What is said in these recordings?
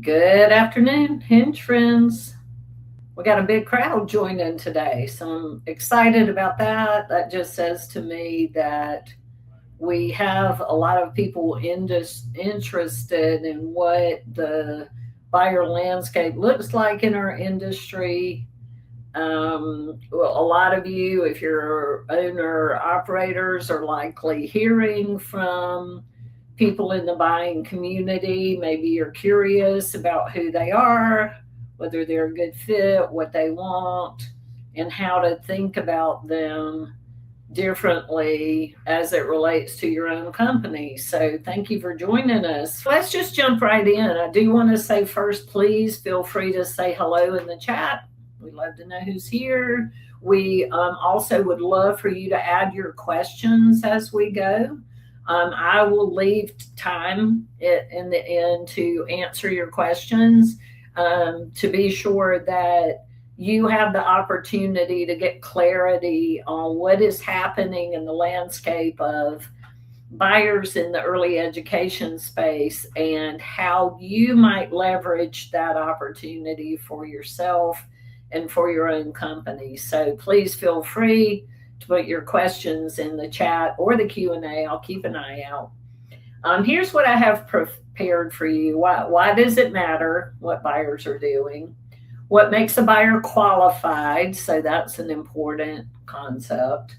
Good afternoon, Hinge friends. We got a big crowd joining today, so I'm excited about that. That just says to me that we have a lot of people interested in what the buyer landscape looks like in our industry. Well, a lot of you, if you're owner operators, are likely hearing from people in the buying community. Maybe you're curious about who they are, whether they're a good fit, what they want, and how to think about them differently as it relates to your own company. So, thank you for joining us. Let's just jump right in. I do want to say first, please feel free to say hello in the chat. We'd love to know who's here. We also would love for you to add your questions as we go. I will leave time in the end to answer your questions to be sure that you have the opportunity to get clarity on what is happening in the landscape of buyers in the early education space and how you might leverage that opportunity for yourself and for your own company. So please feel free to put your questions in the chat or the Q&A. I'll keep an eye out. Here's what I have prepared for you. Why does it matter what buyers are doing? What makes a buyer qualified? So that's an important concept.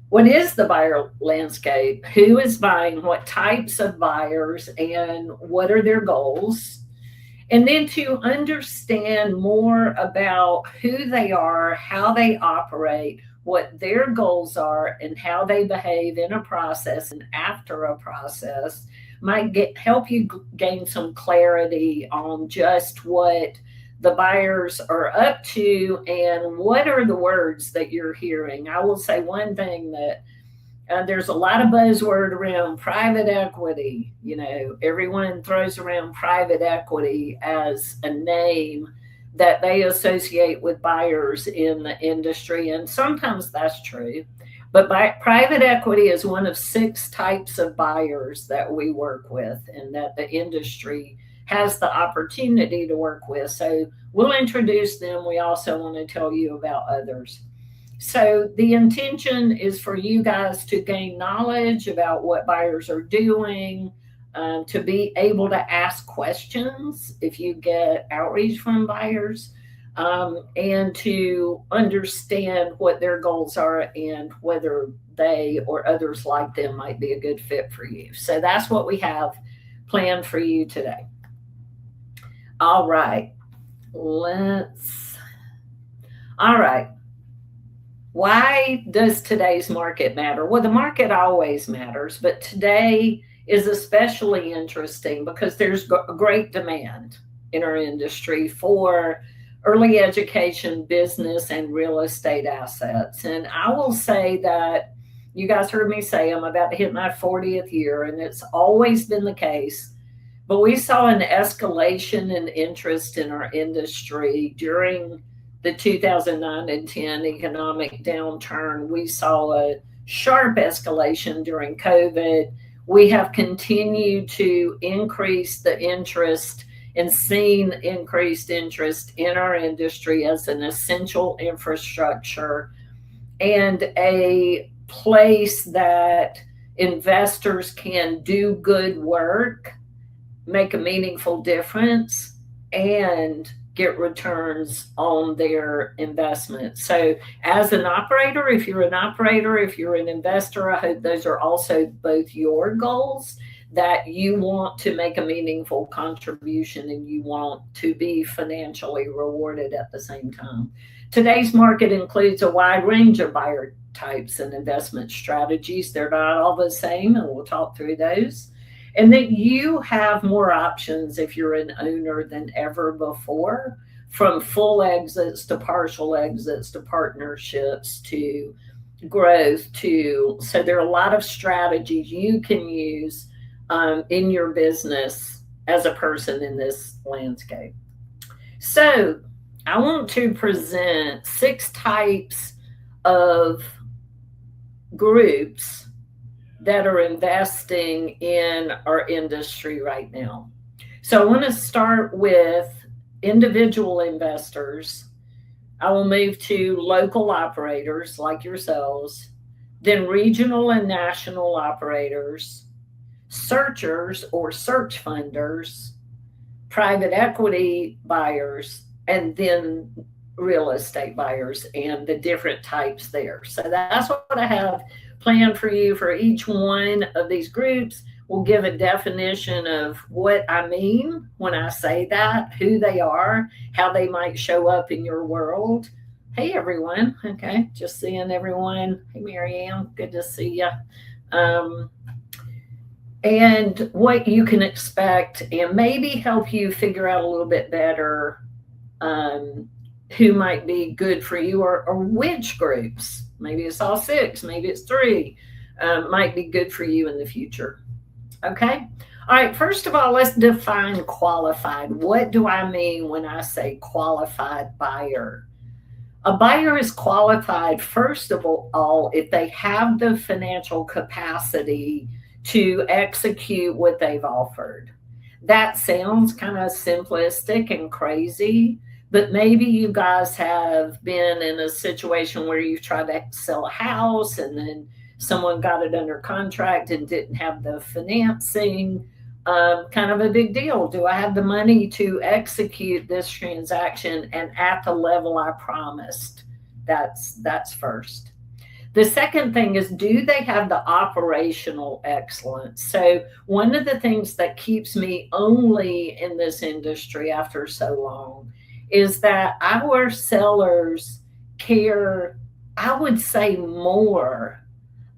What is the buyer landscape? Who is buying? What types of buyers? And what are their goals? And then to understand more about who they are, how they operate, what their goals are, and how they behave in a process and after a process might help you gain some clarity on just what the buyers are up to and what are the words that you're hearing. I will say one thing that there's a lot of buzzword around private equity. You know, everyone throws around private equity as a name that they associate with buyers in the industry, and sometimes that's true. But private equity is one of 6 types of buyers that we work with and that the industry has the opportunity to work with. So we'll introduce them. We also want to tell you about others. So the intention is for you guys to gain knowledge about what buyers are doing, to be able to ask questions if you get outreach from buyers, and to understand what their goals are and whether they or others like them might be a good fit for you. So that's what we have planned for you today. All right. Let's. All right. Why does today's market matter? Well, the market always matters, but today is especially interesting because there's great demand in our industry for early education, business, and real estate assets. And I will say that you guys heard me say I'm about to hit my 40th year, and it's always been the case. But we saw an escalation in interest in our industry during the 2009 and 10 economic downturn. We saw a sharp escalation during COVID. We have continued to increase the interest and seen increased interest in our industry as an essential infrastructure and a place that investors can do good work, make a meaningful difference, and get returns on their investment. So, as an operator, if you're an operator, if you're an investor, I hope those are also both your goals, that you want to make a meaningful contribution and you want to be financially rewarded at the same time. Today's market includes a wide range of buyer types and investment strategies. They're not all the same, and we'll talk through those. And that you have more options if you're an owner than ever before, from full exits to partial exits to partnerships to growth to, so there are a lot of strategies you can use in your business as a person in this landscape. So I want to present 6 types of groups that are investing in our industry right now. So I want to start with individual investors. I will move to local operators like yourselves, then regional and national operators, searchers or search funders, private equity buyers, and then real estate buyers and the different types there. So that's what I have planned for you for each one of these groups. We'll give a definition of what I mean when I say that, who they are, how they might show up in your world. Hey, everyone. Okay, just seeing everyone. Hey, Marianne, good to see you. Um, and what you can expect, and maybe help you figure out a little bit better um, who might be good for you, or which groups. Maybe it's all six, maybe it's three, might be good for you in the future. Okay. All right. First of all, let's define qualified. What do I mean when I say qualified buyer? A buyer is qualified, first of all, if they have the financial capacity to execute what they've offered. That sounds kind of simplistic and crazy, but maybe you guys have been in a situation where you've tried to sell a house and then someone got it under contract and didn't have the financing. Kind of a big deal. Do I have the money to execute this transaction and at the level I promised? That's first. The second thing is, do they have the operational excellence? So one of the things that keeps me only in this industry after so long is that our sellers care, I would say, more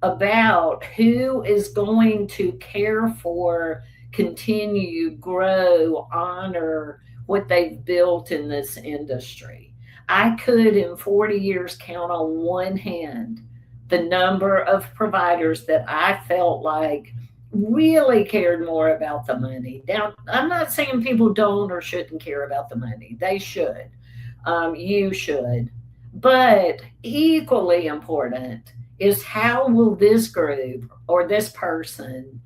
about who is going to care for, continue, grow, honor what they've built in this industry. I could, in 40 years, count on one hand the number of providers that I felt like really cared more about the money. Now, I'm not saying people don't or shouldn't care about the money. They should. You should. But equally important is, how will this group or this person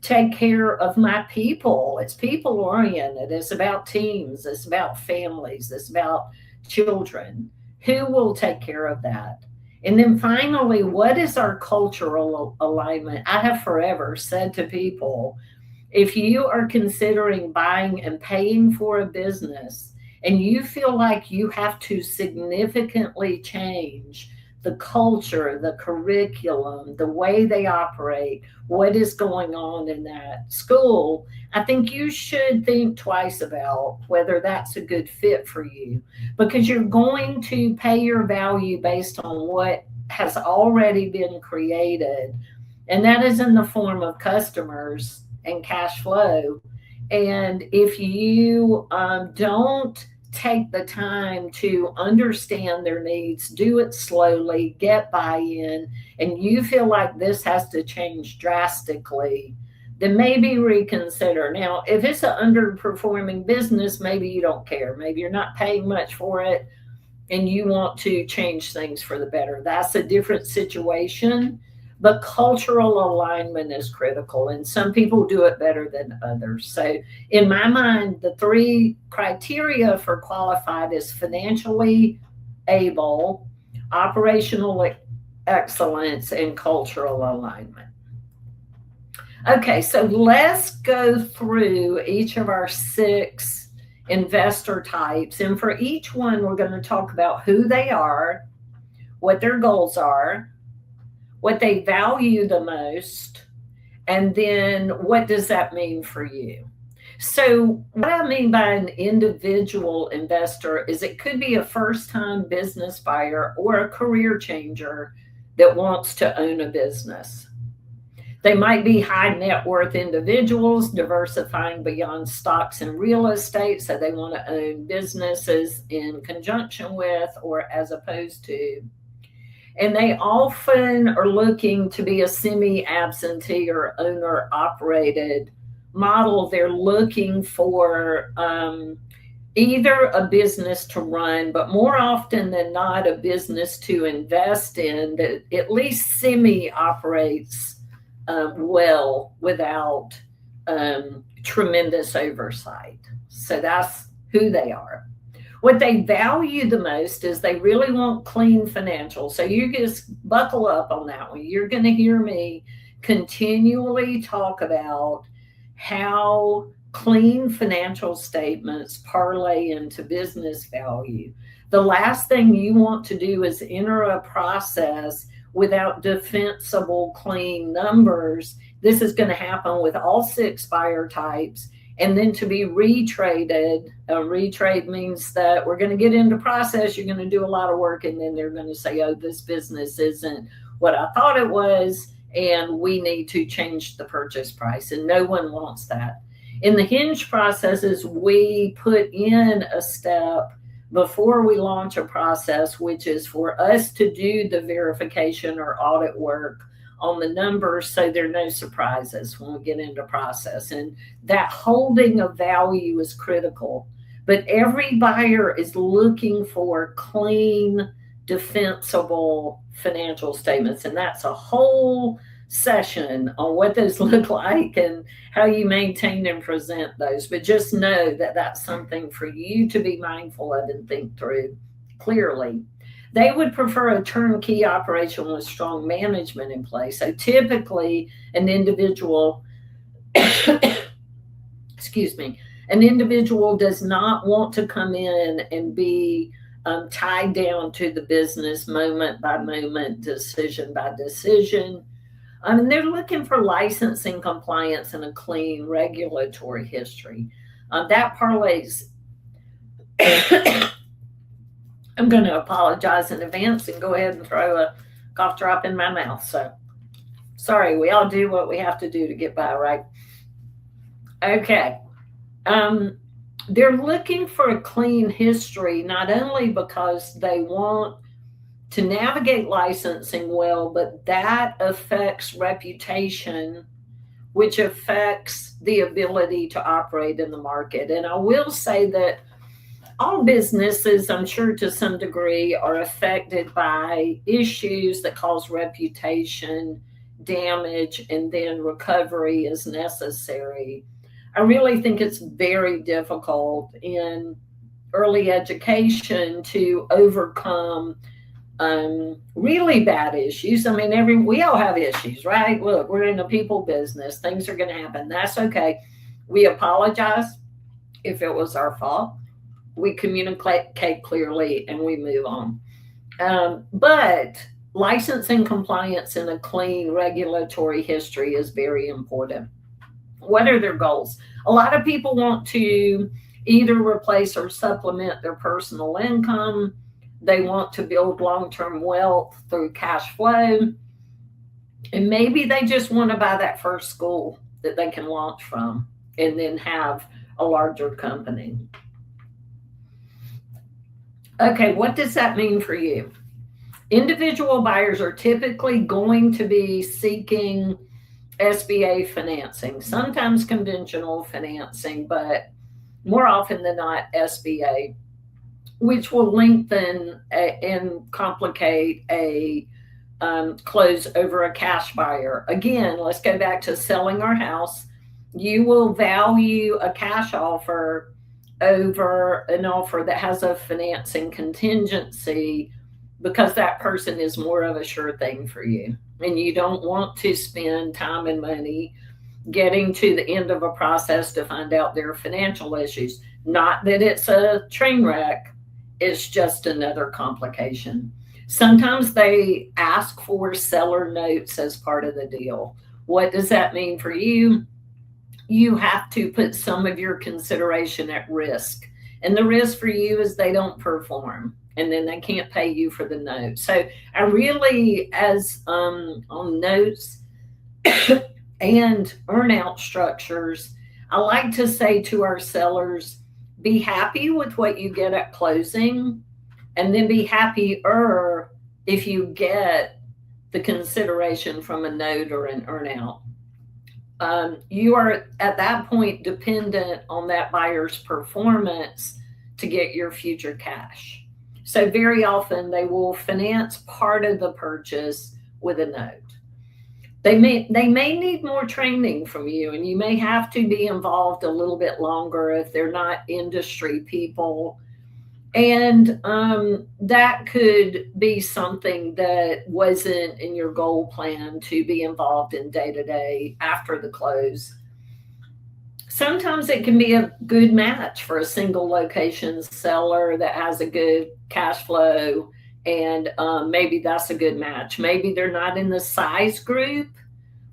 take care of my people? It's people oriented. It's about teams. It's about families. It's about children. Who will take care of that? And then finally, what is our cultural alignment? I have forever said to people, if you are considering buying and paying for a business and you feel like you have to significantly change the culture, the curriculum, the way they operate, what is going on in that school, I think you should think twice about whether that's a good fit for you, because you're going to pay your value based on what has already been created. And that is in the form of customers and cash flow. And if you don't take the time to understand their needs, do it slowly, get buy-in, and you feel like this has to change drastically, then maybe reconsider. Now, if it's an underperforming business, maybe you don't care. Maybe you're not paying much for it and you want to change things for the better. That's a different situation. But cultural alignment is critical, and some people do it better than others. So in my mind, the three criteria for qualified is financially able, operational excellence, and cultural alignment. Okay, so let's go through each of our six investor types. And for each one, we're going to talk about who they are, what their goals are, what they value the most, and then what does that mean for you? So what I mean by an individual investor is it could be a first-time business buyer or a career changer that wants to own a business. They might be high net worth individuals diversifying beyond stocks and real estate, so they want to own businesses in conjunction with or as opposed to. And they often are looking to be a semi-absentee or owner-operated model. They're looking for either a business to run, but more often than not, a business to invest in that at least semi-operates well without tremendous oversight. So that's who they are. What they value the most is they really want clean financials. So you just buckle up on that one. You're going to hear me continually talk about how clean financial statements parlay into business value. The last thing you want to do is enter a process without defensible, clean numbers. This is going to happen with all 6 buyer types. And then to be retraded, a retrade means that we're going to get into process, you're going to do a lot of work, and then they're going to say, oh, this business isn't what I thought it was, and we need to change the purchase price. And no one wants that. In the Hinge processes, we put in a step before we launch a process, which is for us to do the verification or audit work on the numbers, so there are no surprises when we get into process. And that holding of value is critical. But every buyer is looking for clean, defensible financial statements. And that's a whole session on what those look like and how you maintain and present those. But just know that that's something for you to be mindful of and think through clearly. They would prefer a turnkey operation with strong management in place. So typically an individual, excuse me, an individual does not want to come in and be tied down to the business moment by moment, decision by decision. And they're looking for licensing compliance and a clean regulatory history. That parlays I'm going to apologize in advance and go ahead and throw a cough drop in my mouth. So, sorry, we all do what we have to do to get by, right? Okay. They're looking for a clean history, not only because they want to navigate licensing well, but that affects reputation, which affects the ability to operate in the market. And I will say that all businesses, I'm sure to some degree, are affected by issues that cause reputation damage, and then recovery is necessary. I really think it's very difficult in early education to overcome really bad issues. I mean, we all have issues, right? Look, we're in a people business. Things are going to happen. That's okay. We apologize if it was our fault. We communicate clearly and we move on. But licensing compliance and a clean regulatory history is very important. What are their goals? A lot of people want to either replace or supplement their personal income. They want to build long-term wealth through cash flow. And maybe they just want to buy that first school that they can launch from and then have a larger company. Okay, what does that mean for you? Individual buyers are typically going to be seeking SBA financing, sometimes conventional financing, but more often than not SBA, which will lengthen and complicate a close over a cash buyer. Again, let's go back to selling our house. You will value a cash offer over an offer that has a financing contingency because that person is more of a sure thing for you. And you don't want to spend time and money getting to the end of a process to find out their financial issues. Not that it's a train wreck, it's just another complication. Sometimes they ask for seller notes as part of the deal. What does that mean for you? You have to put some of your consideration at risk. And the risk for you is they don't perform and then they can't pay you for the note. So I really, as on notes and earnout structures, I like to say to our sellers, be happy with what you get at closing, and then be happier if you get the consideration from a note or an earnout. You are at that point dependent on that buyer's performance to get your future cash. So very often they will finance part of the purchase with a note. They may need more training from you, and you may have to be involved a little bit longer if they're not industry people. And that could be something that wasn't in your goal plan to be involved in day to day after the close. Sometimes it can be a good match for a single location seller that has a good cash flow, and maybe that's a good match. Maybe they're not in the size group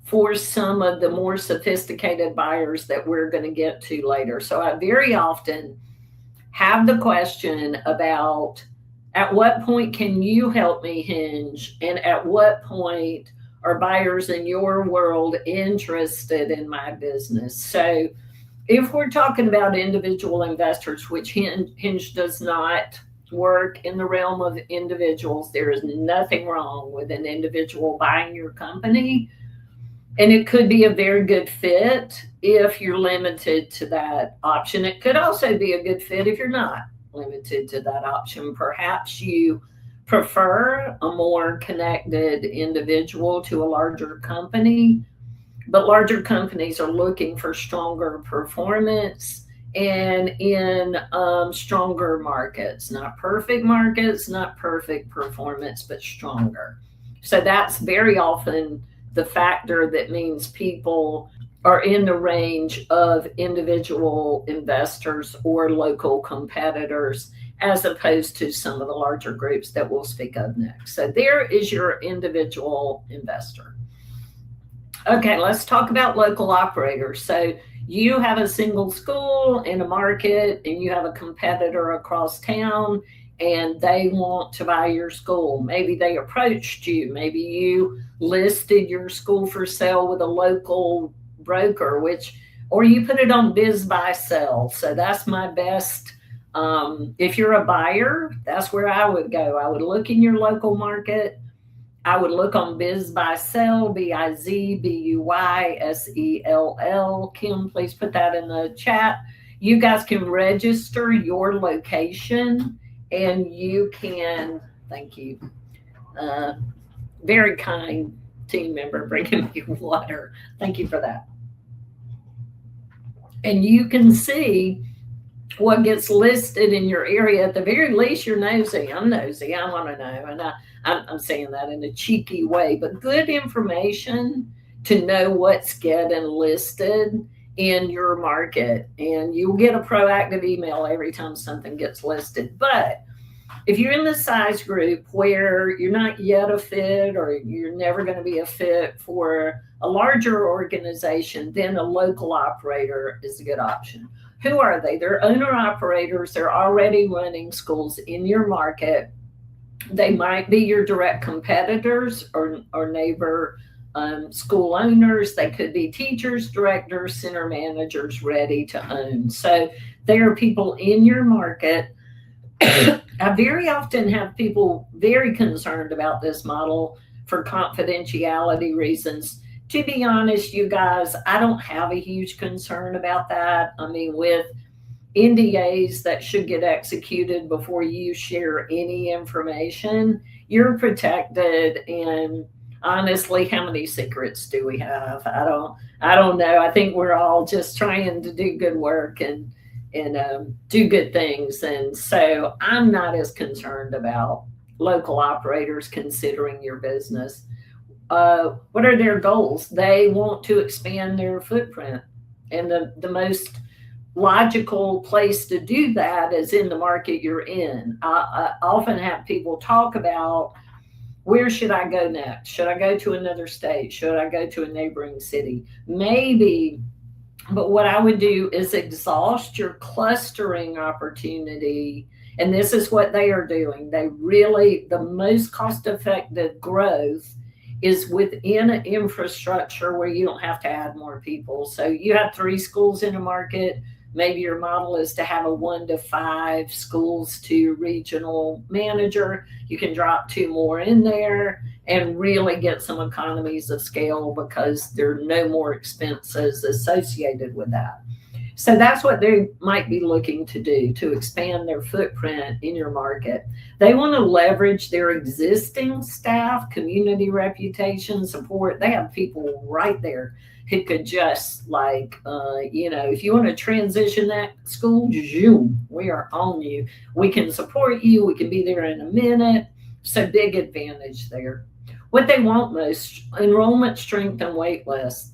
for some of the more sophisticated buyers that we're going to get to later. So I very often have the question about, at what point can you help me hinge, and at what point are buyers in your world interested in my business? So if we're talking about individual investors, which Hinge does not work in the realm of individuals, there is nothing wrong with an individual buying your company. And it could be a very good fit if you're limited to that option. It could also be a good fit if you're not limited to that option. Perhaps you prefer a more connected individual to a larger company, but larger companies are looking for stronger performance and in stronger markets, not perfect markets, not perfect performance, but stronger. So that's very often the factor that means people are in the range of individual investors or local competitors, as opposed to some of the larger groups that we'll speak of next. So there is your individual investor. Okay, let's talk about local operators. So you have a single school in a market and you have a competitor across town and they want to buy your school. Maybe they approached you. Maybe you listed your school for sale with a local broker, or you put it on Biz Buy Sell. So that's my best. If you're a buyer, that's where I would go. I would look in your local market. I would look on Biz Buy Sell, BIZBUYSELL. Kim, please put that in the chat. You guys can register your location and you can, thank you, very kind team member bringing me water. Thank you for that. And you can see what gets listed in your area. At the very least, you're nosy. I'm nosy. I want to know. And I'm saying that in a cheeky way, but good information to know what's getting listed in your market. And you'll get a proactive email every time something gets listed. But if you're in the size group where you're not yet a fit, or you're never going to be a fit for a larger organization, then a local operator is a good option. Who are they? They're owner operators. They're already running schools in your market. They might be your direct competitors or neighbor school owners. They could be teachers, directors, center managers ready to own. So they are people in your market. I very often have people very concerned about this model for confidentiality reasons. To be honest, you guys, I don't have a huge concern about that. I mean, with NDAs that should get executed before you share any information, you're protected. And honestly, how many secrets do we have? I don't know. I think we're all just trying to do good work and do good things. And so I'm not as concerned about local operators considering your business. What are their goals? They want to expand their footprint. And the most logical place to do that is in the market you're in. I often have people talk about, where should I go next? Should I go to another state? Should I go to a neighboring city? Maybe. But what I would do is exhaust your clustering opportunity. And this is what they are doing. The most cost-effective growth is within an infrastructure where you don't have to add more people. So you have 3 schools in a market. Maybe your model is to have a 1 to 5 schools to regional manager. You can drop 2 more in there and really get some economies of scale because there are no more expenses associated with that. So that's what they might be looking to do to expand their footprint in your market. They want to leverage their existing staff, community reputation, support. They have people right there who could just if you want to transition that school, zoom, we are on you. We can support you. We can be there in a minute. So big advantage there. What they want most, enrollment strength and wait list.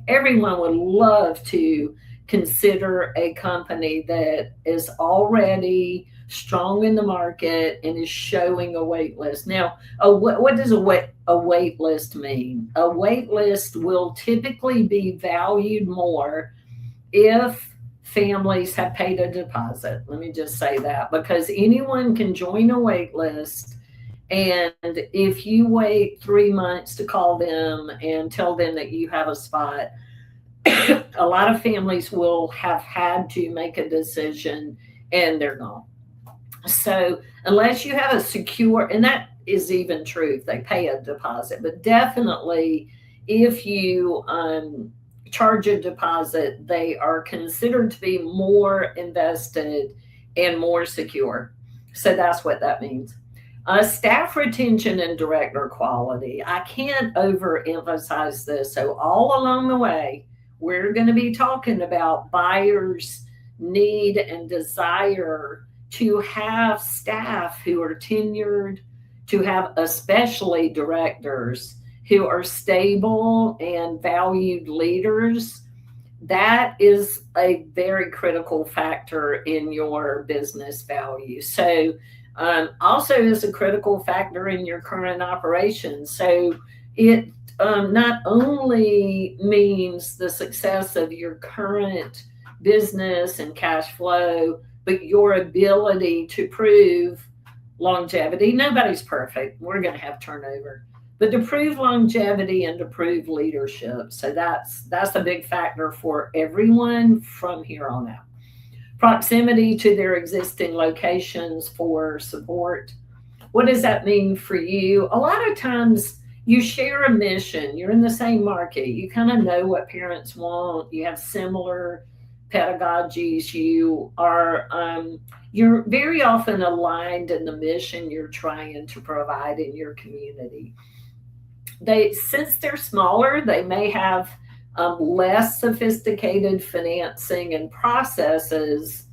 Everyone would love to consider a company that is already strong in the market and is showing a wait list. Now, what does a wait list mean? A wait list will typically be valued more if families have paid a deposit. Let me just say that, because anyone can join a wait list. And if you wait 3 months to call them and tell them that you have a spot, a lot of families will have had to make a decision and they're gone. So unless you have a secure, and that is even true if they pay a deposit, but definitely if you charge a deposit, they are considered to be more invested and more secure. So that's what that means. Staff retention and director quality. I can't overemphasize this. So all along the way, we're going to be talking about buyers' need and desire to have staff who are tenured, to have especially directors who are stable and valued leaders. That is a very critical factor in your business value. So also is a critical factor in your current operations. So it not only means the success of your current business and cash flow, but your ability to prove longevity. Nobody's perfect. We're going to have turnover, but to prove longevity and to prove leadership. So that's a big factor for everyone from here on out. Proximity to their existing locations for support. What does that mean for you? A lot of times you share a mission, you're in the same market, you kind of know what parents want, you have similar pedagogies, you're very often aligned in the mission you're trying to provide in your community. Since they're smaller, they may have less sophisticated financing and processes,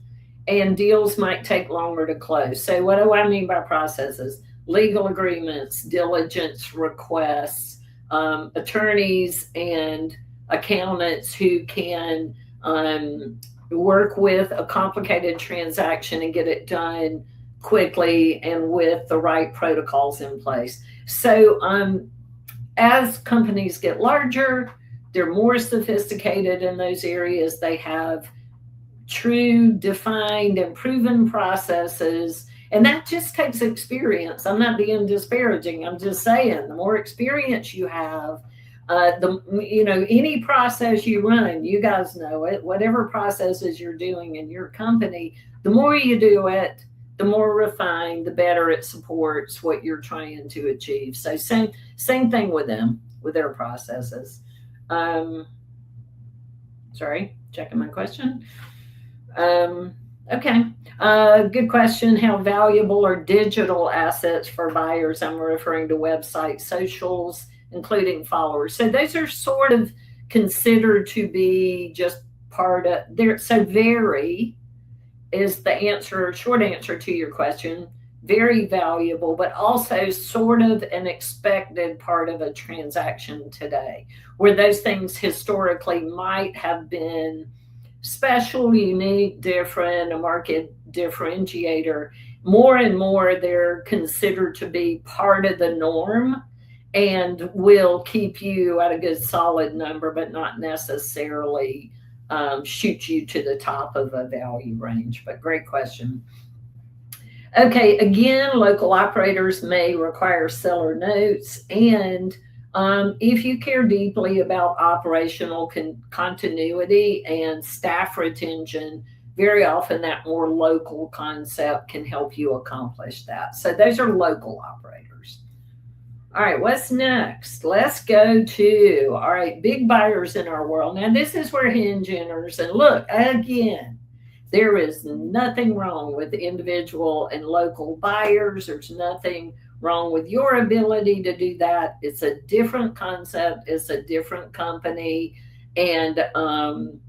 and deals might take longer to close. So what do I mean by processes? Legal agreements, diligence requests, attorneys and accountants who can work with a complicated transaction and get it done quickly and with the right protocols in place. So as companies get larger, they're more sophisticated in those areas. They have true, defined, and proven processes. And that just takes experience. I'm not being disparaging. I'm just saying the more experience you have, any process you run, you guys know it, whatever processes you're doing in your company, the more you do it, the more refined, the better it supports what you're trying to achieve. So same thing with them, with their processes. Sorry, checking my question. Okay. Good question. How valuable are digital assets for buyers? I'm referring to websites, socials, including followers. So those are sort of considered to be just part of there. So very is the short answer to your question. Very valuable, but also sort of an expected part of a transaction today, where those things historically might have been special, unique, different, a market differentiator. More and more, they're considered to be part of the norm and will keep you at a good solid number, but not necessarily shoot you to the top of a value range. But great question. Okay, again, local operators may require seller notes, and if you care deeply about operational continuity and staff retention, very often that more local concept can help you accomplish that. So those are local operators. All right, what's next? Let's go to, all right, big buyers in our world. Now, this is where Hinge enters. And look, again, there is nothing wrong with individual and local buyers. There's nothing wrong with your ability to do that. It's a different concept, it's a different company. And oh,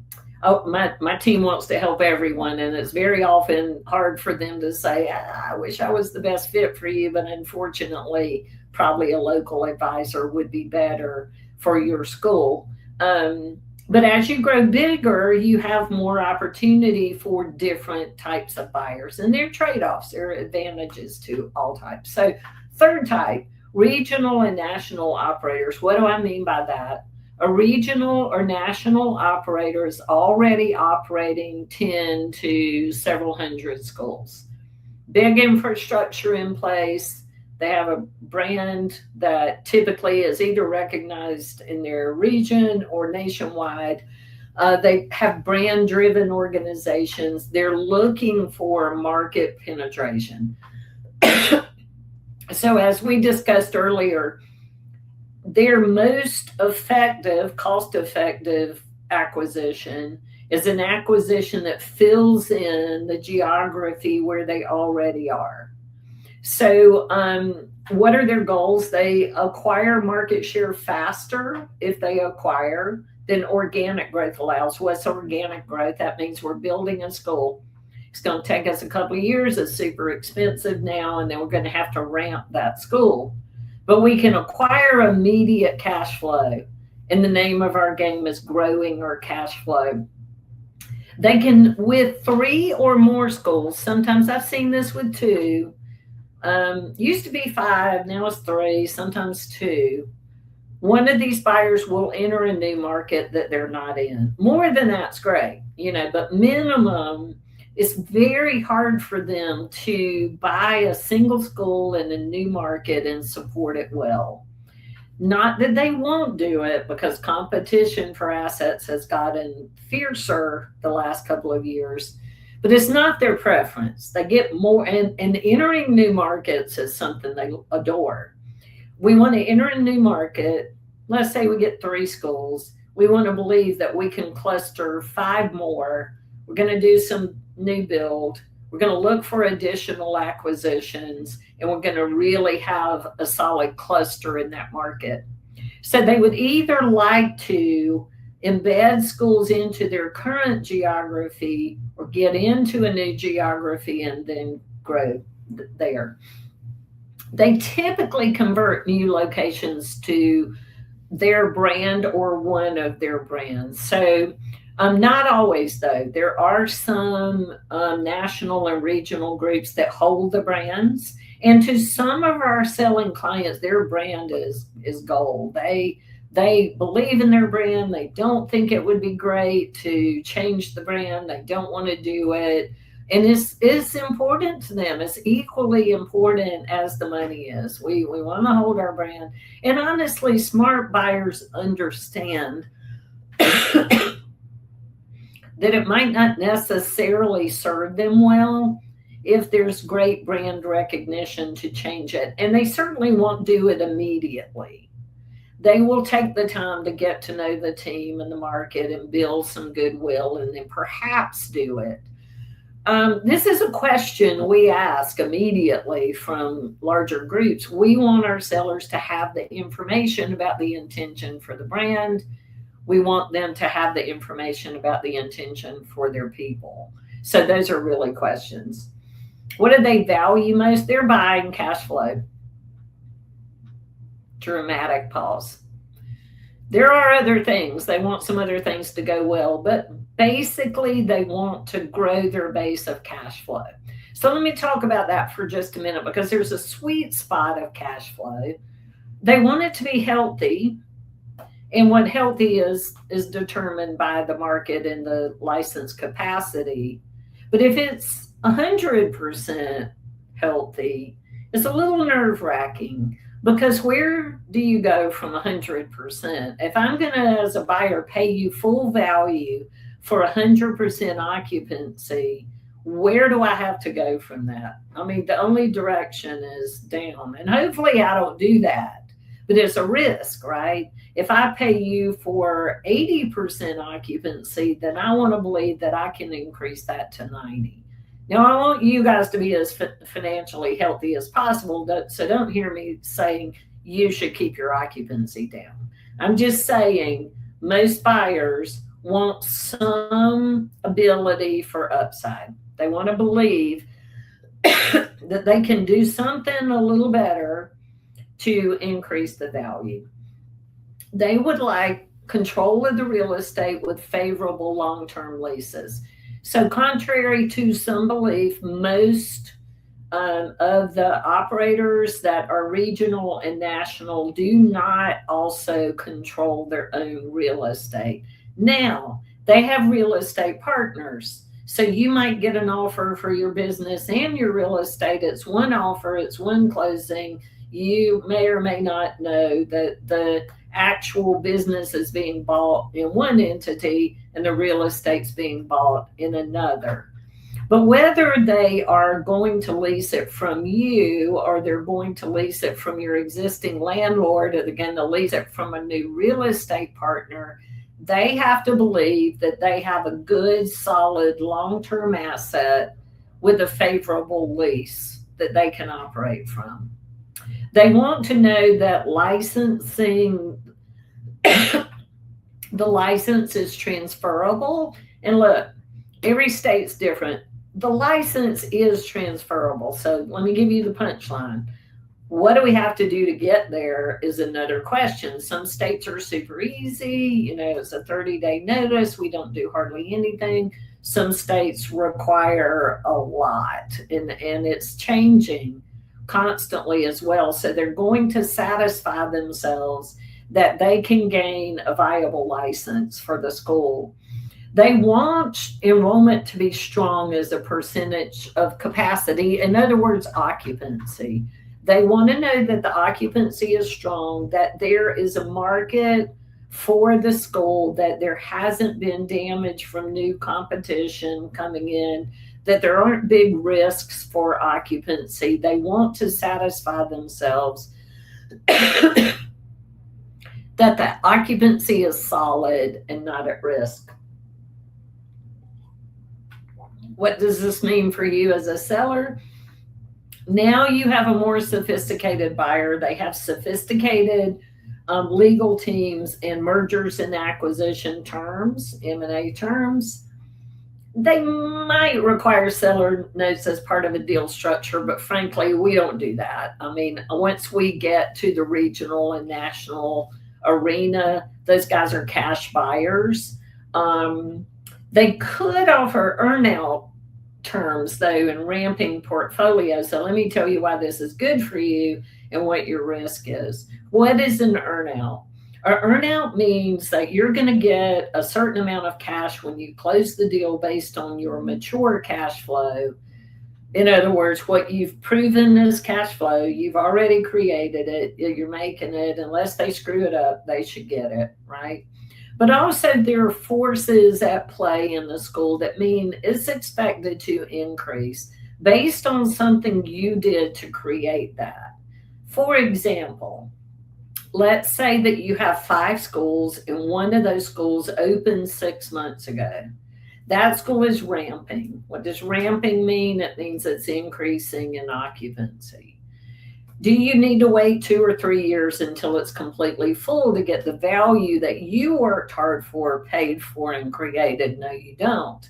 my team wants to help everyone, and it's very often hard for them to say, I wish I was the best fit for you, but unfortunately, probably a local advisor would be better for your school. But as you grow bigger, you have more opportunity for different types of buyers, and there are trade-offs, there are advantages to all types. So third type, regional and national operators. What do I mean by that? A regional or national operator is already operating 10 to several hundred schools. Big infrastructure in place. They have a brand that typically is either recognized in their region or nationwide. They have brand driven organizations. They're looking for market penetration. So, as we discussed earlier, their most effective, cost effective acquisition is an acquisition that fills in the geography where they already are. So, what are their goals? They acquire market share faster if they acquire than organic growth allows. What's organic growth? That means we're building a school. It's going to take us a couple of years. It's super expensive now, and then we're going to have to ramp that school. But we can acquire immediate cash flow. And the name of our game is growing our cash flow. They can, with 3 or more schools, sometimes I've seen this with 2, used to be 5, now it's 3, sometimes 2. One of these buyers will enter a new market that they're not in. More than that's great, but minimum, it's very hard for them to buy a single school in a new market and support it well. Not that they won't do it, because competition for assets has gotten fiercer the last couple of years, but it's not their preference. They get more, and entering new markets is something they adore. We want to enter a new market. Let's say we get 3 schools. We want to believe that we can cluster 5 more. We're going to do some new build. We're going to look for additional acquisitions, and we're going to really have a solid cluster in that market. So they would either like to embed schools into their current geography or get into a new geography and then grow there. They typically convert new locations to their brand or one of their brands. So not always, though. There are some national and regional groups that hold the brands. And to some of our selling clients, their brand is gold. They believe in their brand. They don't think it would be great to change the brand. They don't want to do it. And it's important to them. It's equally important as the money is. We want to hold our brand. And honestly, smart buyers understand that it might not necessarily serve them well if there's great brand recognition to change it. And they certainly won't do it immediately. They will take the time to get to know the team and the market and build some goodwill, and then perhaps do it. This is a question we ask immediately from larger groups. We want our sellers to have the information about the intention for the brand. We want them to have the information about the intention for their people. So those are really questions. What do they value most? They're buying cash flow. Dramatic pause. There are other things. They want some other things to go well, but basically they want to grow their base of cash flow. So let me talk about that for just a minute, because there's a sweet spot of cash flow. They want it to be healthy. And what healthy is determined by the market and the license capacity. But if it's 100% healthy, it's a little nerve-wracking, because where do you go from 100%? If I'm going to, as a buyer, pay you full value for 100% occupancy, where do I have to go from that? I mean, the only direction is down. And hopefully I don't do that. but it's a risk, right? If I pay you for 80% occupancy, then I want to believe that I can increase that to 90. Now, I want you guys to be as financially healthy as possible, so don't hear me saying you should keep your occupancy down. I'm just saying most buyers want some ability for upside. They want to believe that they can do something a little better to increase the value. They would like control of the real estate with favorable long term leases. So, contrary to some belief, most of the operators that are regional and national do not also control their own real estate. Now, they have real estate partners. So you might get an offer for your business and your real estate. It's one offer, it's one closing. You may or may not know that the actual business is being bought in one entity and the real estate's being bought in another. But whether they are going to lease it from you or they're going to lease it from your existing landlord, or they're going to lease it from a new real estate partner, they have to believe that they have a good, solid, long-term asset with a favorable lease that they can operate from. They want to know that licensing, the license is transferable. And look, every state's different. The license is transferable. So let me give you the punchline. What do we have to do to get there is another question. Some states are super easy. It's a 30-day notice. We don't do hardly anything. Some states require a lot, and it's changing constantly as well. So they're going to satisfy themselves that they can gain a viable license for the school. They want enrollment to be strong as a percentage of capacity. In other words, occupancy. They want to know that the occupancy is strong, that there is a market for the school, that there hasn't been damage from new competition coming in, that there aren't big risks for occupancy. They want to satisfy themselves that the occupancy is solid and not at risk. What does this mean for you as a seller? Now you have a more sophisticated buyer. They have sophisticated legal teams and mergers and acquisition terms, M&A terms. They might require seller notes as part of a deal structure, but frankly, we don't do that. I mean, once we get to the regional and national arena, those guys are cash buyers. They could offer earnout terms, though, and ramping portfolio. So let me tell you why this is good for you and what your risk is. What is an earnout? An earnout means that you're going to get a certain amount of cash when you close the deal based on your mature cash flow. In other words, what you've proven is cash flow. You've already created it. You're making it. Unless they screw it up, they should get it, right? But also there are forces at play in the school that mean it's expected to increase based on something you did to create that. For example, let's say that you have 5 schools and one of those schools opened 6 months ago. That school is ramping. What does ramping mean? It means it's increasing in occupancy. Do you need to wait 2 or 3 years until it's completely full to get the value that you worked hard for, paid for, and created? No, you don't.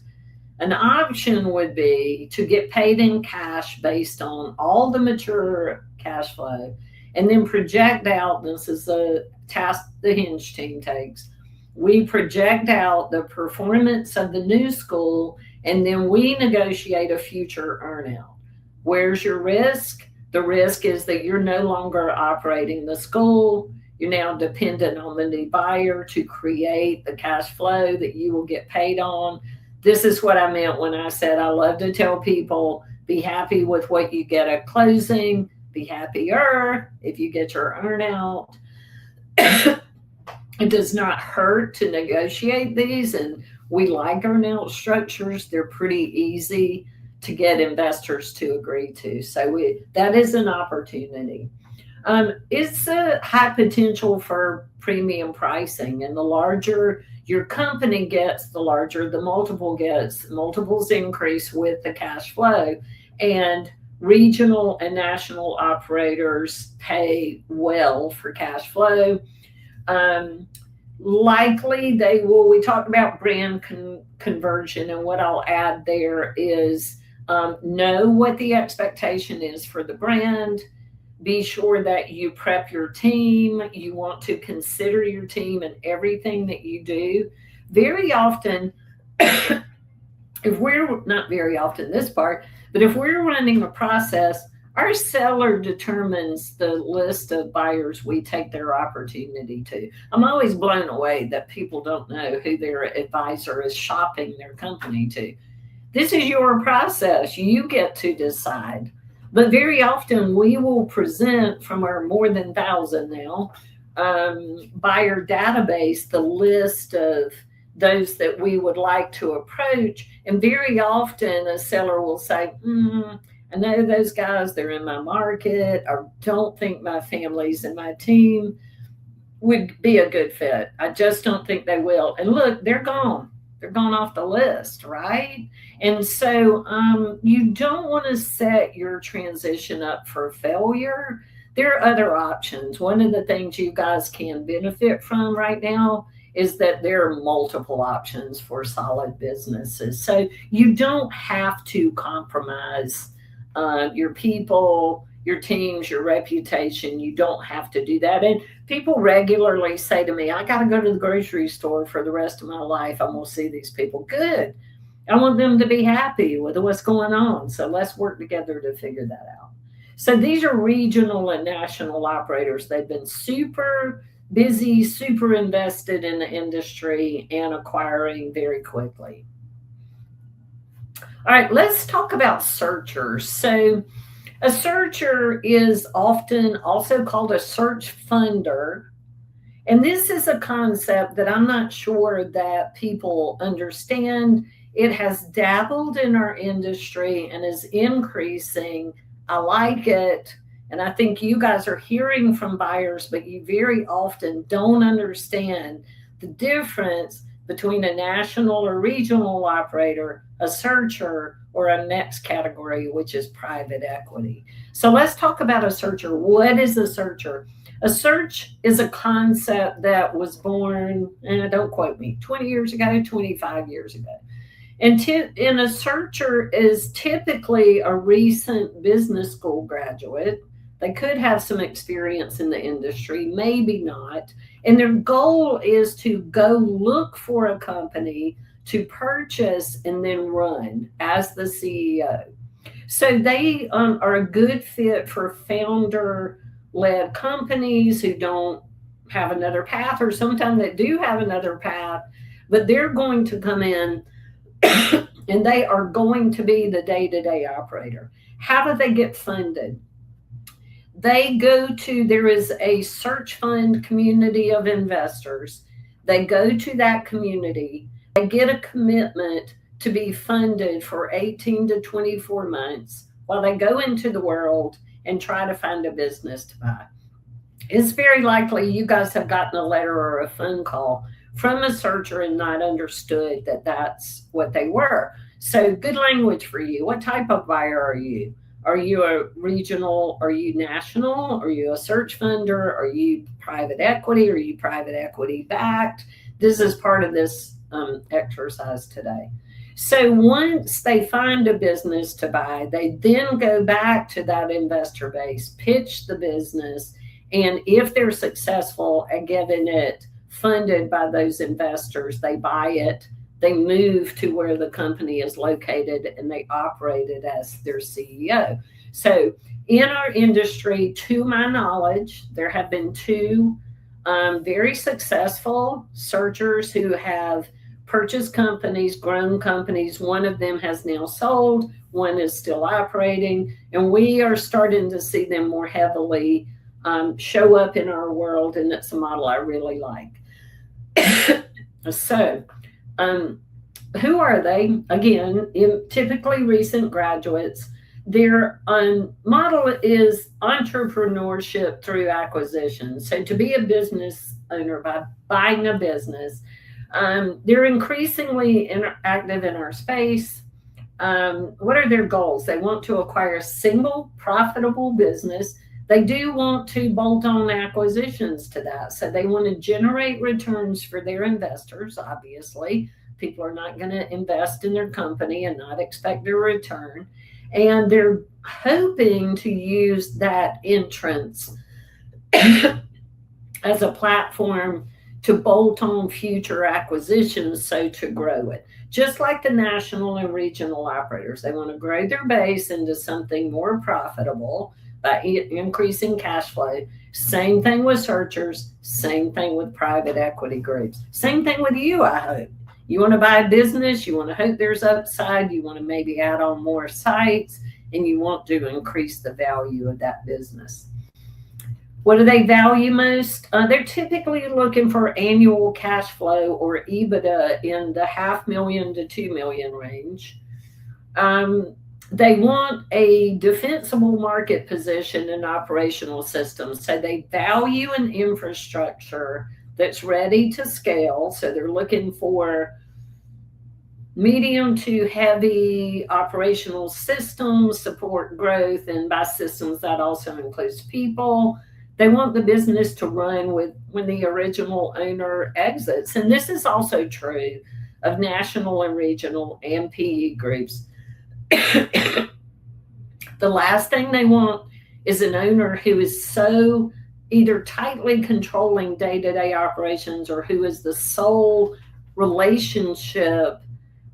An option would be to get paid in cash based on all the mature cash flow and then project out. This is a task the Hinge team takes. We project out the performance of the new school and then we negotiate a future earnout. Where's your risk? The risk is that you're no longer operating the school. You're now dependent on the new buyer to create the cash flow that you will get paid on. This is what I meant when I said I love to tell people, be happy with what you get at closing, be happier if you get your earnout. It does not hurt to negotiate these, and we like earnout structures. They're pretty easy to get investors to agree to. So that is an opportunity. It's a high potential for premium pricing, and the larger your company gets, the larger the multiple gets. Multiples increase with the cash flow, and regional and national operators pay well for cash flow. Um, Likely they will. We talked about brand conversion, and what I'll add there is know what the expectation is for the brand. Be sure that you prep your team. You want to consider your team and everything that you do. Very often, if we're not very often this part, but if we're running a process, our seller determines the list of buyers we take their opportunity to. I'm always blown away that people don't know who their advisor is shopping their company to. This is your process. You get to decide. But very often we will present from our more than 1,000 now buyer database the list of those that we would like to approach. And very often a seller will say, I know those guys, they're in my market. I don't think my families and my team would be a good fit. I just don't think they will. And look, they're gone. They're gone off the list, right? And so you don't want to set your transition up for failure. There are other options. One of the things you guys can benefit from right now is that there are multiple options for solid businesses. So you don't have to compromise your people, your teams, your reputation. You don't have to do that. And people regularly say to me, I got to go to the grocery store for the rest of my life. I'm going to see these people. Good. I want them to be happy with what's going on. So let's work together to figure that out. So these are regional and national operators. They've been super busy, super invested in the industry and acquiring very quickly. All right, let's talk about searchers. So a searcher is often also called a search funder. And this is a concept that I'm not sure that people understand. It has dabbled in our industry and is increasing. I like it. And I think you guys are hearing from buyers, but you very often don't understand the difference between a national or regional operator, a searcher, or a next category, which is private equity. So let's talk about a searcher. What is a searcher? A search is a concept that was born, and don't quote me, 20 years ago, 25 years ago. And a searcher is typically a recent business school graduate. They could have some experience in the industry, maybe not. And their goal is to go look for a company to purchase and then run as the CEO. So they are a good fit for founder-led companies who don't have another path, or sometimes they do have another path, but they're going to come in and they are going to be the day-to-day operator. How do they get funded? They go to, there is a search fund community of investors. They go to that community. They get a commitment to be funded for 18 to 24 months while they go into the world and try to find a business to buy. It's very likely you guys have gotten a letter or a phone call from a searcher and not understood that that's what they were. So good language for you. What type of buyer are you? Are you a regional? Are you national? Are you a search funder? Are you private equity? Are you private equity backed? This is part of this exercise today. So once they find a business to buy, they then go back to that investor base, pitch the business, and if they're successful at getting it funded by those investors, they buy it, they move to where the company is located, and they operate it as their CEO. So in our industry, to my knowledge, there have been two very successful searchers who have purchased companies, grown companies. One of them has now sold, one is still operating, and we are starting to see them more heavily show up in our world, and it's a model I really like. So, who are they? Again, typically recent graduates. Their model is entrepreneurship through acquisition. So to be a business owner by buying a business, they're increasingly active in our space. What are their goals? They want to acquire a single profitable business. They do want to bolt on acquisitions to that. So they want to generate returns for their investors, obviously. People are not going to invest in their company and not expect a return. And they're hoping to use that entrance as a platform to bolt on future acquisitions, so to grow it. Just like the national and regional operators, they want to grow their base into something more profitable by increasing cash flow. Same thing with searchers, same thing with private equity groups. Same thing with you, I hope. You want to buy a business, you want to hope there's upside, you want to maybe add on more sites, and you want to increase the value of that business. What do they value most? They're typically looking for annual cash flow or EBITDA in the $500,000 to $2 million range. They want a defensible market position and operational systems. So they value an infrastructure that's ready to scale. So they're looking for medium to heavy operational systems, support growth, and by systems that also includes people. They want the business to run when the original owner exits. And this is also true of national and regional and PE groups. The last thing they want is an owner who is so either tightly controlling day-to-day operations or who is the sole relationship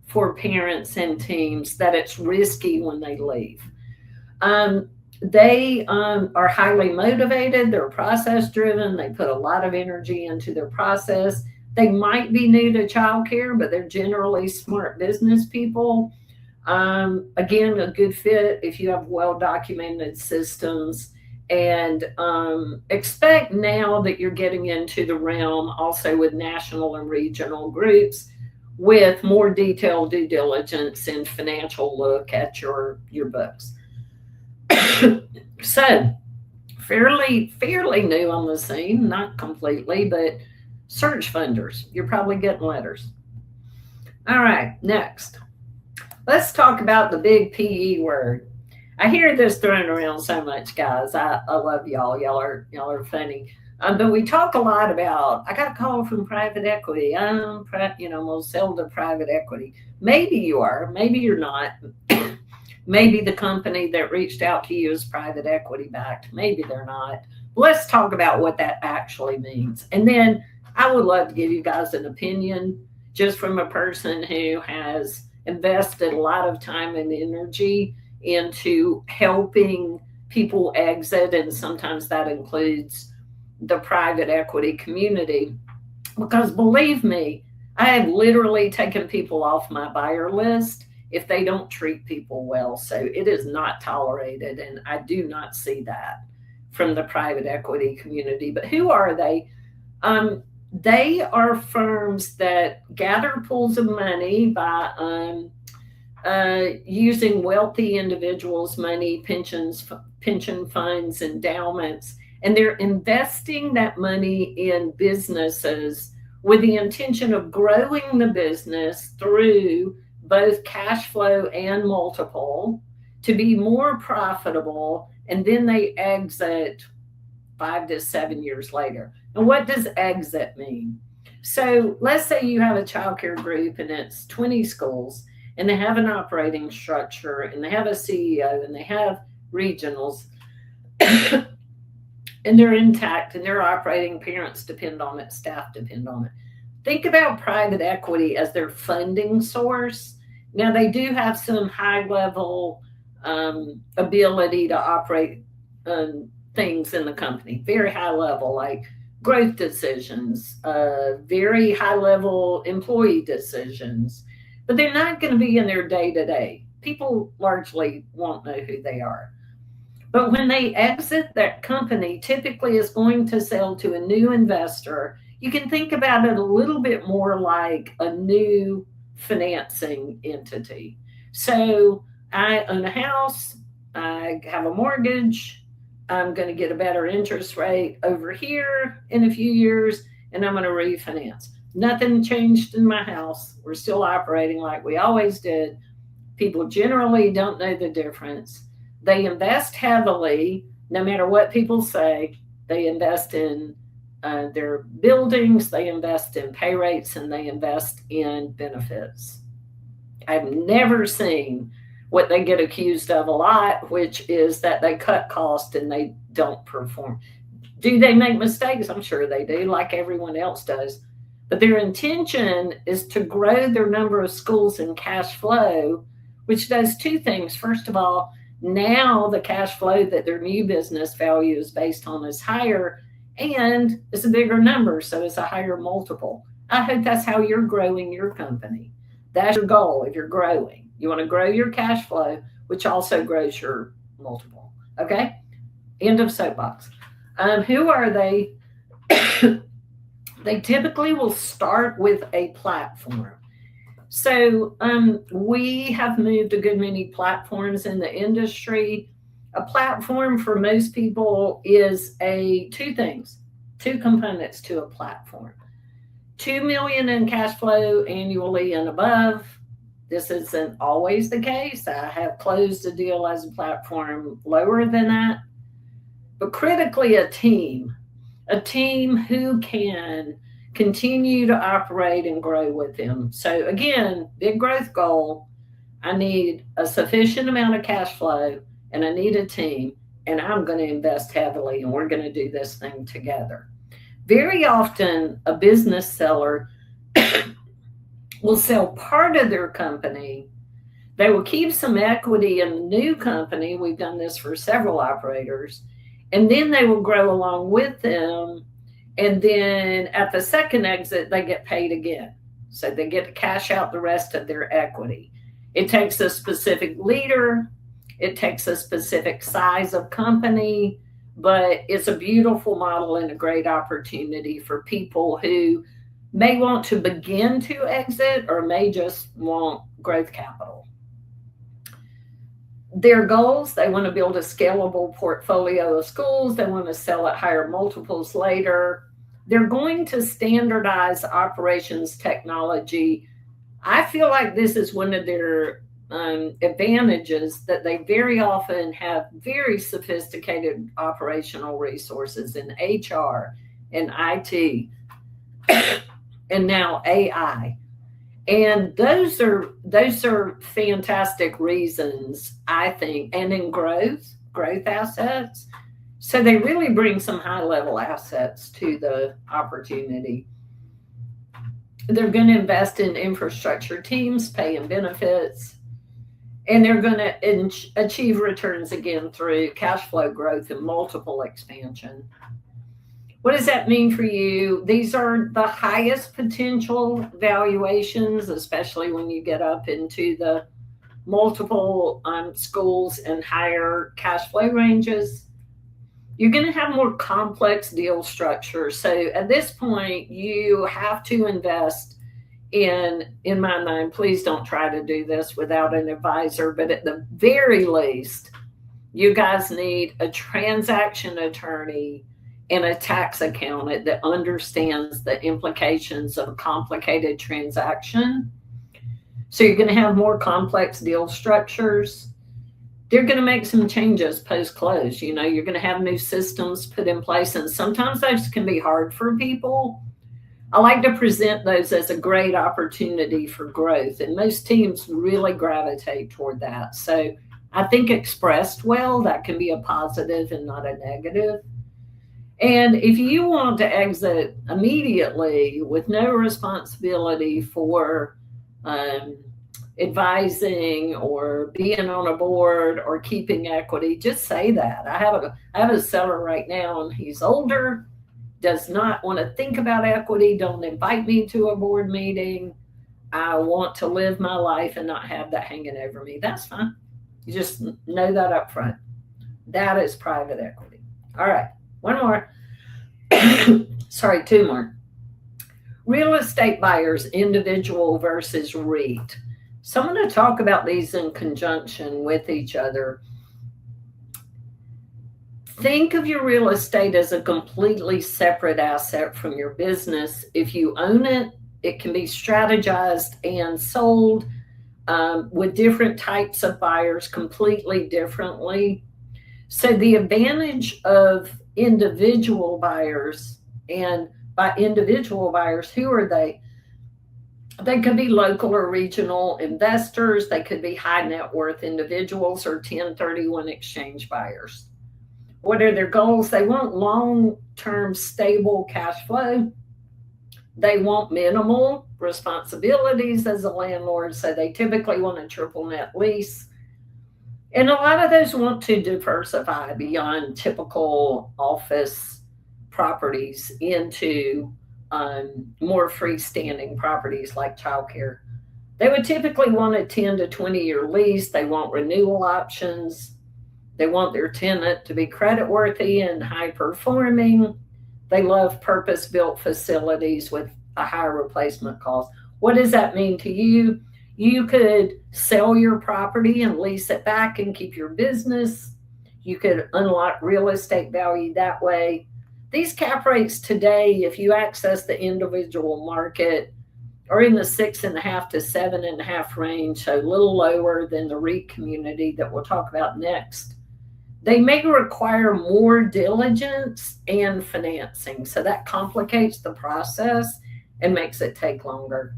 for parents and teams that it's risky when they leave. They are highly motivated, they're process driven, they put a lot of energy into their process. They might be new to childcare, but they're generally smart business people. Again, a good fit if you have well documented systems. And expect now that you're getting into the realm also with national and regional groups with more detailed due diligence and financial look at your books. So, fairly new on the scene, not completely, but search funders. You're probably getting letters. All right, next. Let's talk about the big PE word. I hear this thrown around so much, guys. I love y'all. Y'all are funny. But we talk a lot about, I got a call from private equity. I'm going to sell to private equity. Maybe you are, maybe you're not. Maybe the company that reached out to you is private equity backed. Maybe they're not. Let's talk about what that actually means. And then I would love to give you guys an opinion just from a person who has invested a lot of time and energy into helping people exit. And sometimes that includes the private equity community. Because believe me, I have literally taken people off my buyer list if they don't treat people well. So it is not tolerated, and I do not see that from the private equity community. But who are they? They are firms that gather pools of money by using wealthy individuals' money, pension funds, endowments, and they're investing that money in businesses with the intention of growing the business through both cash flow and multiple to be more profitable, and then they exit 5 to 7 years later. And what does exit mean? So let's say you have a childcare group and it's 20 schools, and they have an operating structure, and they have a CEO, and they have regionals, and they're intact, and they're operating. Parents depend on it, staff depend on it. Think about private equity as their funding source. Now, they do have some high-level ability to operate things in the company, very high level, like growth decisions, very high-level employee decisions. But they're not going to be in their day-to-day. People largely won't know who they are. But when they exit that company, typically is going to sell to a new investor. You can think about it a little bit more like a new financing entity. So I own a house. I have a mortgage. I'm going to get a better interest rate over here in a few years, and I'm going to refinance. Nothing changed in my house. We're still operating like we always did. People generally don't know the difference. They invest heavily, no matter what people say. They invest in their buildings, they invest in pay rates, and they invest in benefits. I've never seen what they get accused of a lot, which is that they cut costs and they don't perform. Do they make mistakes? I'm sure they do, like everyone else does. But their intention is to grow their number of schools and cash flow, which does two things. First of all, now the cash flow that their new business value is based on is higher, and it's a bigger number, so it's a higher multiple. I hope that's how you're growing your company. That's your goal if you're growing. You want to grow your cash flow, which also grows your multiple. Okay? End of soapbox. Who are they? They typically will start with a platform. So we have moved a good many platforms in the industry. A platform for most people is two things, two components to a platform. 2 million in cash flow annually and above. This isn't always the case. I have closed a deal as a platform lower than that. But critically, a team who can continue to operate and grow with them. So again, big growth goal. I need a sufficient amount of cash flow, and I need a team, and I'm going to invest heavily, and we're going to do this thing together. Very often, a business seller will sell part of their company. They will keep some equity in the new company. We've done this for several operators. And then they will grow along with them. And then at the second exit, they get paid again. So they get to cash out the rest of their equity. It takes a specific leader. It takes a specific size of company. But it's a beautiful model and a great opportunity for people who may want to begin to exit or may just want growth capital. Their goals, they want to build a scalable portfolio of schools. They want to sell at higher multiples later. They're going to standardize operations technology. I feel like this is one of their advantages, that they very often have very sophisticated operational resources in HR and IT and now AI. And those are fantastic reasons, I think, and in growth assets. So they really bring some high level assets to the opportunity. They're going to invest in infrastructure teams, pay and benefits, and they're going to achieve returns again through cash flow growth and multiple expansion. What does that mean for you? These are the highest potential valuations, especially when you get up into the multiple schools and higher cash flow ranges. You're going to have more complex deal structures. So at this point, you have to invest in my mind, please don't try to do this without an advisor, but at the very least, you guys need a transaction attorney and a tax accountant that understands the implications of a complicated transaction. So you're going to have more complex deal structures. They're going to make some changes post-close. You're going to have new systems put in place, and sometimes those can be hard for people. I like to present those as a great opportunity for growth, and most teams really gravitate toward that. So I think expressed well, that can be a positive and not a negative. And if you want to exit immediately with no responsibility for advising or being on a board or keeping equity, just say that. I have a seller right now, and he's older, does not want to think about equity. Don't invite me to a board meeting. I want to live my life and not have that hanging over me. That's fine. You just know that up front. That is private equity. All right. One more. Sorry, two more. Real estate buyers, individual versus REIT. So I'm going to talk about these in conjunction with each other. Think of your real estate as a completely separate asset from your business. If you own it, it can be strategized and sold with different types of buyers completely differently. So, the advantage of individual buyers, and by individual buyers, who are they? They could be local or regional investors, they could be high net worth individuals, or 1031 exchange buyers. What are their goals? They want long term stable cash flow. They want minimal responsibilities as a landlord, so they typically want a triple net lease. And a lot of those want to diversify beyond typical office properties into more freestanding properties like childcare. They would typically want a 10 to 20-year lease. They want renewal options. They want their tenant to be creditworthy and high performing. They love purpose built facilities with a high replacement cost. What does that mean to you? You could sell your property and lease it back and keep your business. You could unlock real estate value that way. These cap rates today, if you access the individual market, are in the 6.5 to 7.5 range, so a little lower than the REIT community that we'll talk about next. They may require more diligence and financing, so that complicates the process and makes it take longer.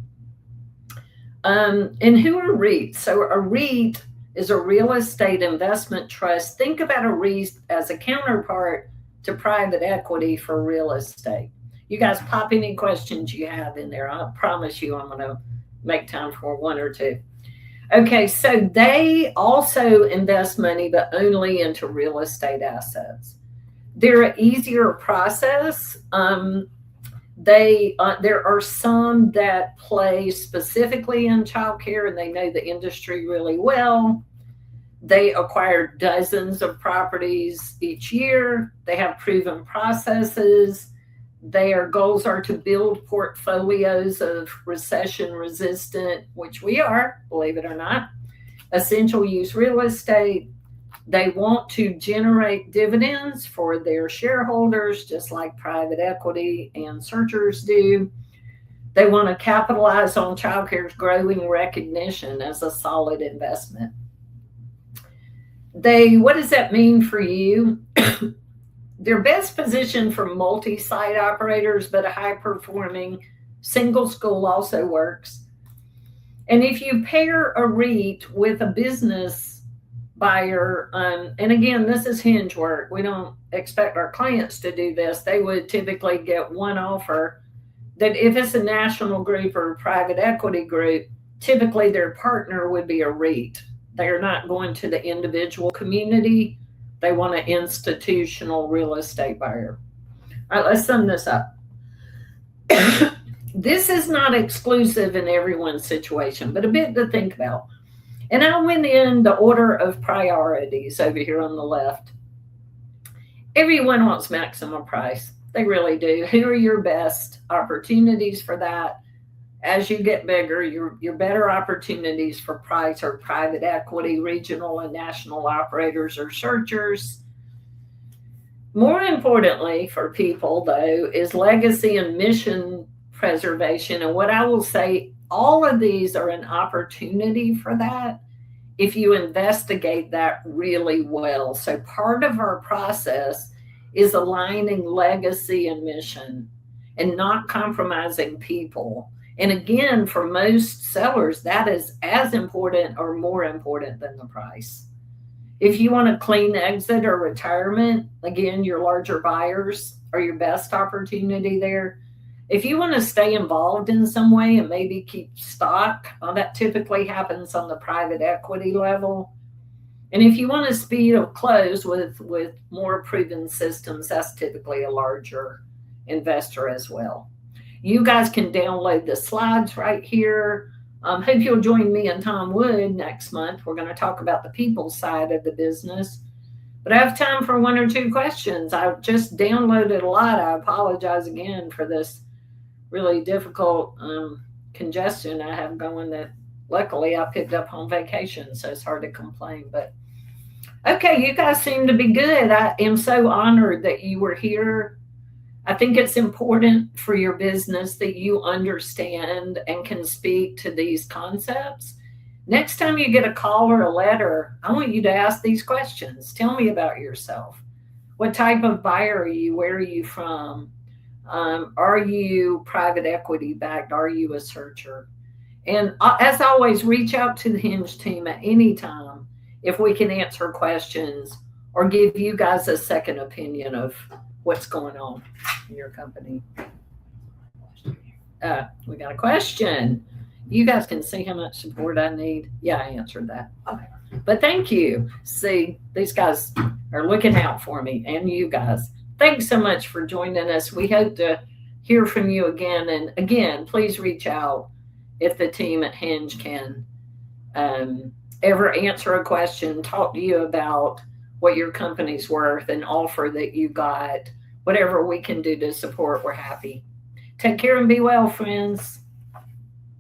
And who are REITs? So a REIT is a real estate investment trust. Think about a REIT as a counterpart to private equity for real estate. You guys pop any questions you have in there. I promise you I'm going to make time for one or two. Okay, so they also invest money, but only into real estate assets. They're an easier process. There are some that play specifically in childcare and they know the industry really well. They acquire dozens of properties each year. They have proven processes. Their goals are to build portfolios of recession resistant, which we are, believe it or not, essential use real estate. They want to generate dividends for their shareholders, just like private equity and searchers do. They want to capitalize on childcare's growing recognition as a solid investment. What does that mean for you? They're best positioned for multi-site operators, but a high-performing single school also works. And if you pair a REIT with a business buyer, and again, this is hinge work. We don't expect our clients to do this. They would typically get one offer that if it's a national group or a private equity group, typically their partner would be a REIT. They're not going to the individual community. They want an institutional real estate buyer. All right, let's sum this up. This is not exclusive in everyone's situation, but a bit to think about. And I went in the order of priorities over here on the left. Everyone wants maximum price. They really do. Who are your best opportunities for that? As you get bigger, your better opportunities for price are private equity, regional and national operators, or searchers. More importantly for people, though, is legacy and mission preservation. And what I will say, all of these are an opportunity for that if you investigate that really well. So part of our process is aligning legacy and mission and not compromising people. And again, for most sellers, that is as important or more important than the price. If you want a clean exit or retirement, again, your larger buyers are your best opportunity there. If you want to stay involved in some way and maybe keep stock, that typically happens on the private equity level. And if you want a speed of close with more proven systems, that's typically a larger investor as well. You guys can download the slides right here. Hope you'll join me and Tom Wood next month. We're going to talk about the people side of the business. But I have time for one or two questions. I've just downloaded a lot. I apologize again for this really difficult congestion I have going that luckily I picked up on vacation, so it's hard to complain. But Okay, you guys seem to be good. I am so honored that you were here. I think it's important for your business that you understand and can speak to these concepts. Next time you get a call or a letter, I want you to ask these questions. Tell me about yourself. What type of buyer are you? Where are you from? Are you private equity backed? Are you a searcher? And as always, reach out to the Hinge team at any time if we can answer questions or give you guys a second opinion of what's going on in your company. We got a question. You guys can see how much support I need. Yeah, I answered that. Okay. But thank you. See, these guys are looking out for me and you guys. Thanks so much for joining us. We hope to hear from you again. And again, please reach out if the team at Hinge can ever answer a question, talk to you about what your company's worth, and offer that you got. Whatever we can do to support, we're happy. Take care and be well, friends.